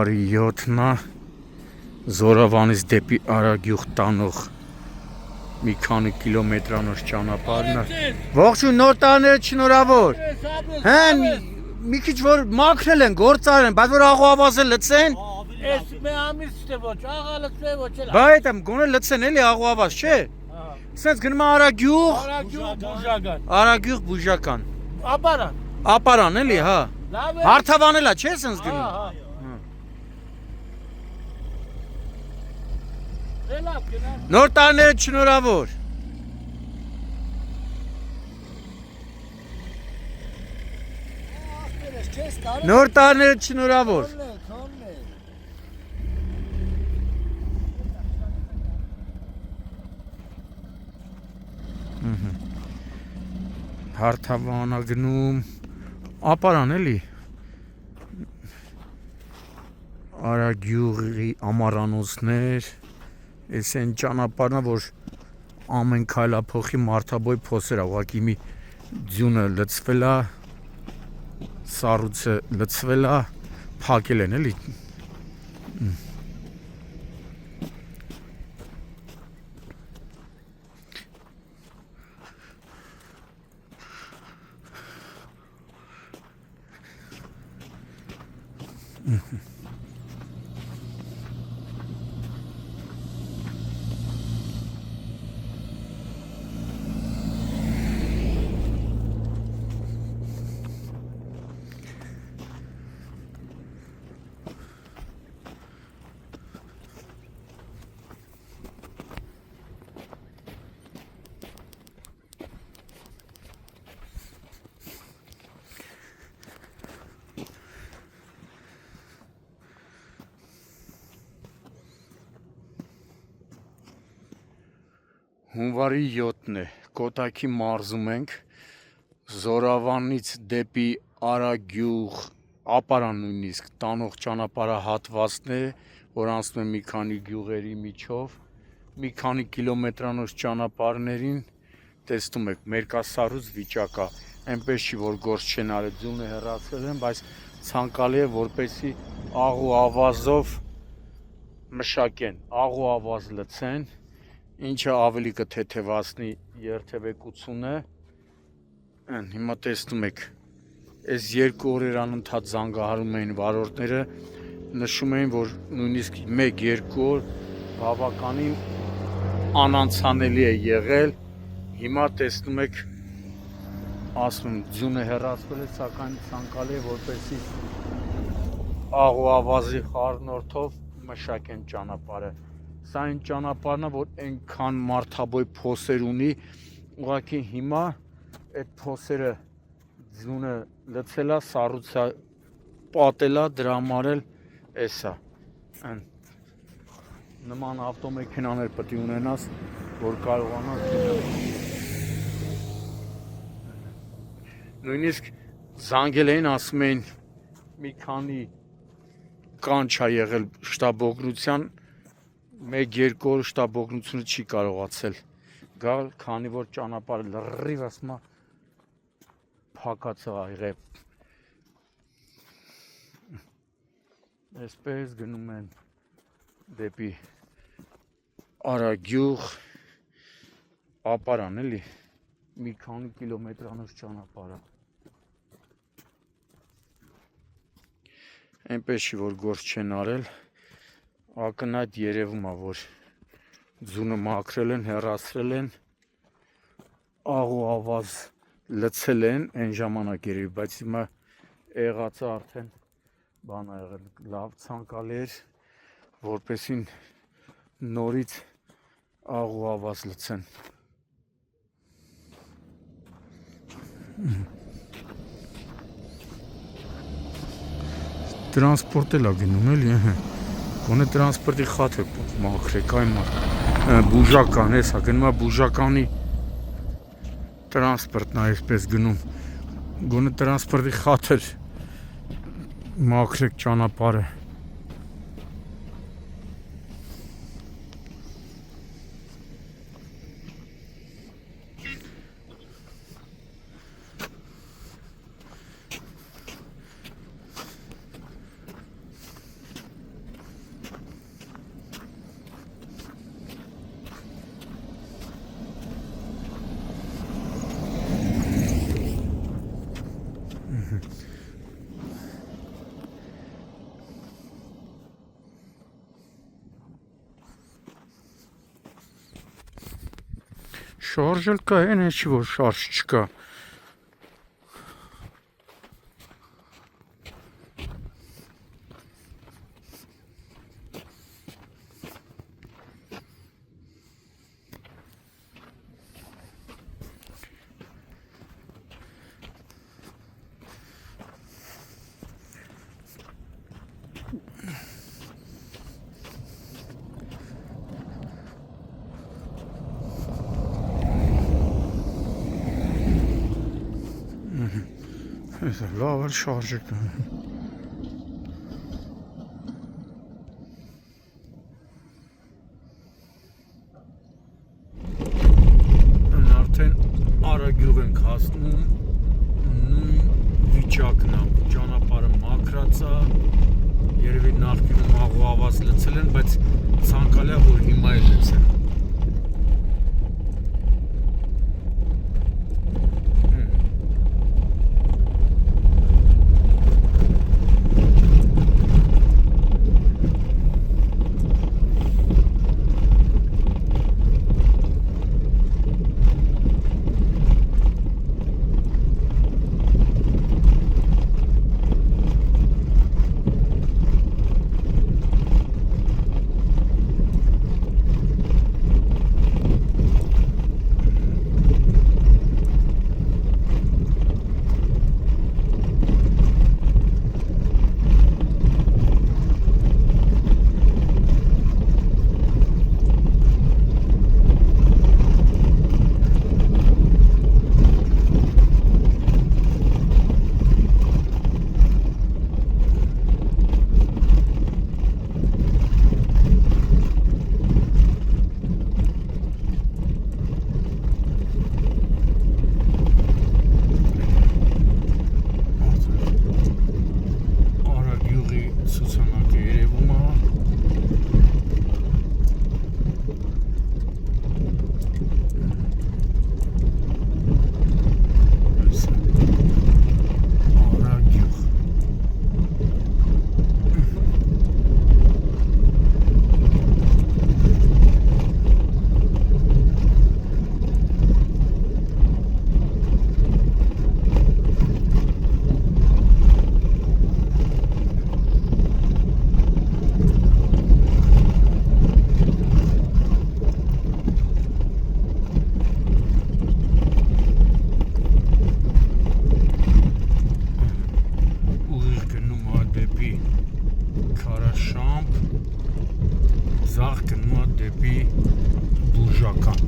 Հունվարի 7-ն է Զորավանից դեպի Արագյուղ տանող մի քանի կիլոմետրանոց ճանապարհն է։ Ողջույն, նոր տարիները շնորհավոր։ Հեն մի քիչ որ մաքրել են, գործարել են, բայց որ աղուավազը լցեն։ Ես մի ամիս չէ ոչ, աղա լցե ոչ էլ։ Բայց այդեմ գոնե լցեն էլի աղուավազ, չէ։ Սենց գնում է Արագյուղ, Բուժական։ Արագյուղ բուժական։ Ապարան։ Ապարան էլի, հա։ Լավ է։ Հարթավանելա, չէ, սենց գնում։ Լավ գնա։ Նոր տարիները շնորհավոր։ Նոր տարիները շնորհավոր։ Հարթավանա գնում ապարան էլի Արագյուղի ամառանոցներ այս են ճանապարհն որ ամեն քայլափոխի մարդաբոյ փոսեր է ուղղակի մի ձյունը լցվել է սառույցը լցվել է փակել են էլի Հունվարի 7-ն է, Կոտայքի մարզում ենք, Զորավանից դեպի Արագյուղ, ապարան նույնիսկ տանող ճանապարհահատվածն է, որ անցնում է մի քանի գյուղերի միջով, մի քանի կիլոմետրանոց ճանապարհներին, տեսնում եք, մերկասառույց վիճակ է, այնպես չի, որ գործ չեն արել, ձյունը հեռացրել են, բայց ցանկալի է, որպեսզի աղ ու ավազով մշակեն, աղ ու ավազ լցեն, ինչը ավելի կթեթևացնի երթևեկությունը, հիմա տեսնում եք, այս 2 օրեր անընդհատ զանգահարում էին վարորդները, նշում էին, որ նույնիսկ 1-2 օր բավականին անանցանելի է եղել, հիմա տեսնում եք, ասում եմ, ձյունը հեռացվել է, սակայն ցանկալի է, որպեսզի աղ ու ավազի խառնուրդով մշակեն ճանապարհը։ Սա այն ճանապարհն է, որ այնքան մարդաբոյ փոսեր ունի, ուղղակի հիմա այդ փոսերը ձյունը լցել է, սառույցը պատել է, դրա համար էլ էսա։ Նման ավտոմեքենաներ պետք է ունենաս, որ կարողանաս նույնիսկ զանգել էին, ասում էին մի քանի կանչ է եղել շտաբօգնության 1-2 օր շտաբօգնությունը չի կարողացել գալ, քանի որ ճանապարհը լրիվ ասում է փակած է եղել։ Այսպես գնում են դեպի Արագյուղ, ապարան էլի, մի քանի կիլոմետրանոց ճանապարհ է։ Այնպես չի, որ գործ չեն արել, ակնհայտ երևում է, որ ձյունը մաքրել են, հեռացրել են, աղ ու ավազ լցել են այն ժամանակ երևի, բայց հիմա եղածը արդեն բան է եղել, լավ ցանկալի էր, որպեսզի նորից աղ ու ավազ լցեն։ Տրանսպորտ էլ է գնում էլի, գոնե տրանսպորտի խաթը մաքրեք, այն բուժական, հեսա գնում է բուժականի տրանսպորտն է այսպես գնում, գոնե տրանսպորտի խաթր մաքրեք ճանապարհը։ Շարժ էլ կա, այն չի որ շարժ չկա։ Լավ էլ շարժը կա։ Արդեն Արագյուղ ենք հասնում, նույն վիճակն է, ճանապարհը մաքրած է, երևի նախկինում աղուավազ լցել են, բայց ցանկալի է որ հիմա էլ լցեն։ Քարաշամփ, զաղ գնում է դեպի Բուժական։